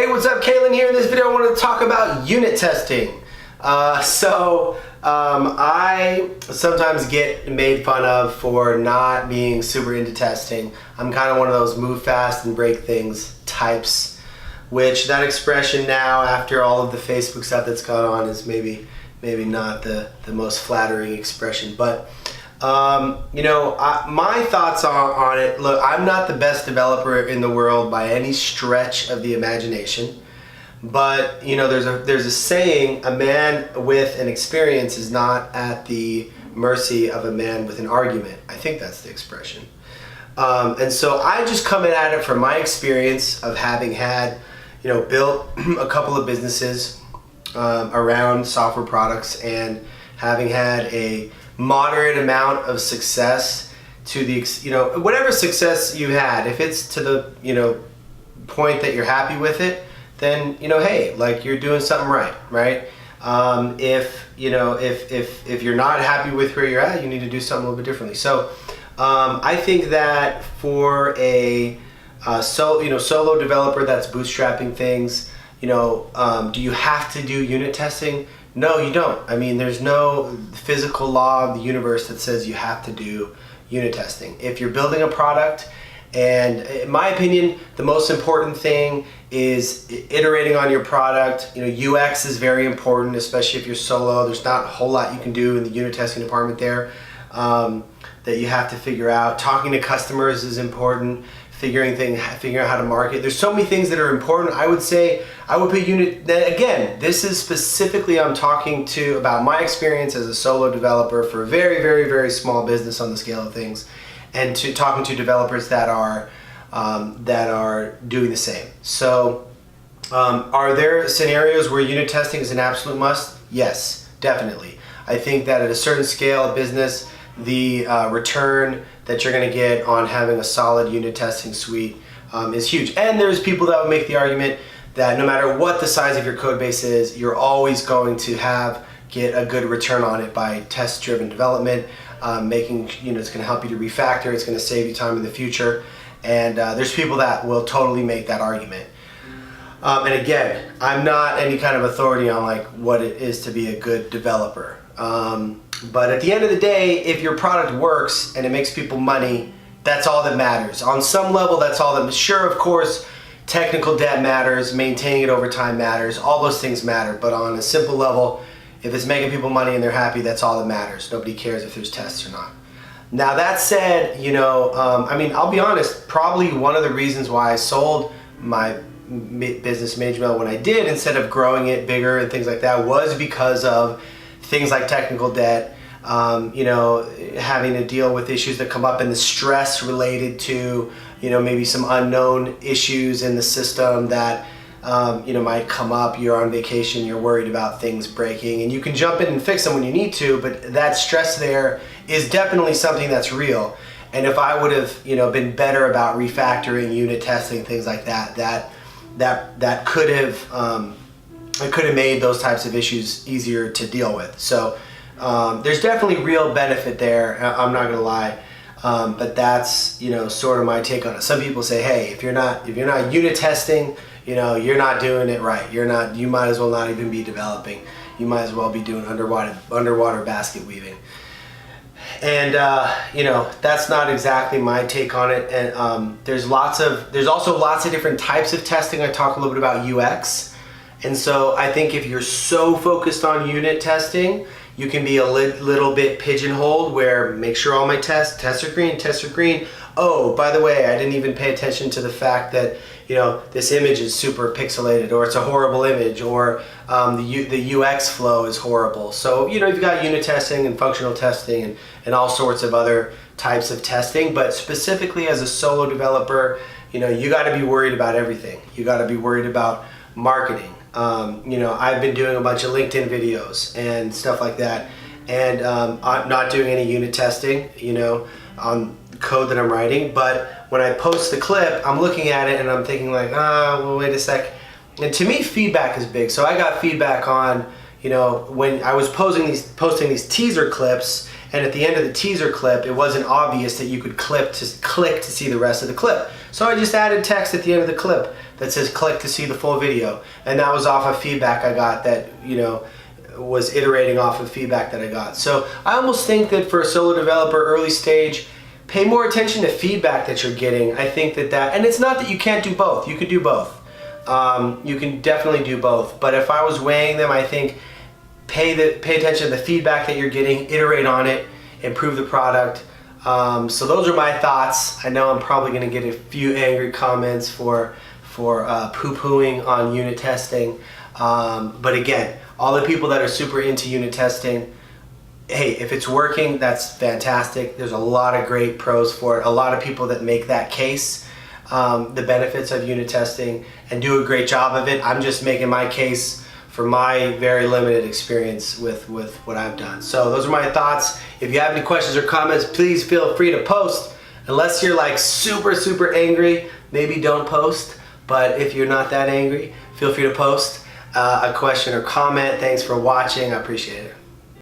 Hey, what's up? Kalen here. In this video I want to talk about unit testing. I sometimes get made fun of for not being super into testing. I'm kind of one of those move fast and break things types, which that expression now, after all of the Facebook stuff that's gone on, is maybe not the most flattering expression. But my thoughts on it, look, I'm not the best developer in the world by any stretch of the imagination, but there's a saying, a man with an experience is not at the mercy of a man with an argument. I think that's the expression. And so I just come at it from my experience of having had, built a couple of businesses around software products and having had a moderate amount of success to the, whatever success you had, if it's to the, point that you're happy with it, then, hey, like you're doing something right? If you're not happy with where you're at, you need to do something a little bit differently. So I think that for a solo developer that's bootstrapping things, do you have to do unit testing? No, you don't. I mean, there's no physical law of the universe that says you have to do unit testing. If you're building a product, and in my opinion, the most important thing is iterating on your product. UX is very important, especially if you're solo. There's not a whole lot you can do in the unit testing department there that you have to figure out. Talking to customers is important. Figuring out how to market. There's so many things that are important. I would say I would put unit. Again, this is specifically I'm talking about my experience as a solo developer for a very, very, very small business on the scale of things, and talking to developers that are doing the same. So, are there scenarios where unit testing is an absolute must? Yes, definitely. I think that at a certain scale of business, the return that you're going to get on having a solid unit testing suite is huge. And there's people that would make the argument that no matter what the size of your code base is, you're always going to get a good return on it by test-driven development, making, it's going to help you to refactor, it's going to save you time in the future. And there's people that will totally make that argument. And again, I'm not any kind of authority on like what it is to be a good developer. But at the end of the day, if your product works and it makes people money, that's all that matters. On some level, that's all that. Sure, of course, technical debt matters, maintaining it over time matters, all those things matter. But on a simple level, if it's making people money and they're happy, that's all that matters. Nobody cares if there's tests or not. Now that said, I'll be honest, probably one of the reasons why I sold my business MageMail when I did, instead of growing it bigger and things like that, was because of things like technical debt, having to deal with issues that come up and the stress related to, maybe some unknown issues in the system that, might come up. You're on vacation, you're worried about things breaking, and you can jump in and fix them when you need to, but that stress there is definitely something that's real. And if I would have, been better about refactoring, unit testing, things like that, that could have, it could have made those types of issues easier to deal with. So there's definitely real benefit there, I'm not gonna lie. But that's, sort of my take on it. Some people say, hey, if you're not unit testing, you're not doing it right. You might as well not even be developing. You might as well be doing underwater basket weaving. And that's not exactly my take on it. And there's also lots of different types of testing. I talk a little bit about UX. And so I think if you're so focused on unit testing, you can be a little bit pigeonholed where make sure all my tests are green. Oh, by the way, I didn't even pay attention to the fact that, this image is super pixelated, or it's a horrible image, or the UX flow is horrible. So, you've got unit testing and functional testing and all sorts of other types of testing, but specifically as a solo developer, you got to be worried about everything. You got to be worried about marketing. I've been doing a bunch of LinkedIn videos and stuff like that, and I'm not doing any unit testing, on the code that I'm writing. But when I post the clip, I'm looking at it and I'm thinking like, well, wait a sec. And to me, feedback is big. So I got feedback on, when I was posting these teaser clips, and at the end of the teaser clip, it wasn't obvious that you could click to see the rest of the clip. So I just added text at the end of the clip that says click to see the full video. And that was off of feedback I got that, you know, was iterating off of feedback that I got. So I almost think that for a solo developer, early stage, pay more attention to feedback that you're getting. I think that, and it's not that you can't do both. You could do both. You can definitely do both. But if I was weighing them, I think pay attention to the feedback that you're getting, iterate on it, improve the product. So those are my thoughts. I know I'm probably going to get a few angry comments for poo-pooing on unit testing. But again, all the people that are super into unit testing, hey, if it's working, that's fantastic. There's a lot of great pros for it. A lot of people that make that case, the benefits of unit testing, and do a great job of it. I'm just making my case for my very limited experience with what I've done. So those are my thoughts. If you have any questions or comments, please feel free to post. Unless you're like super angry, maybe don't post. But if you're not that angry, feel free to post a question or comment. Thanks for watching. I appreciate it.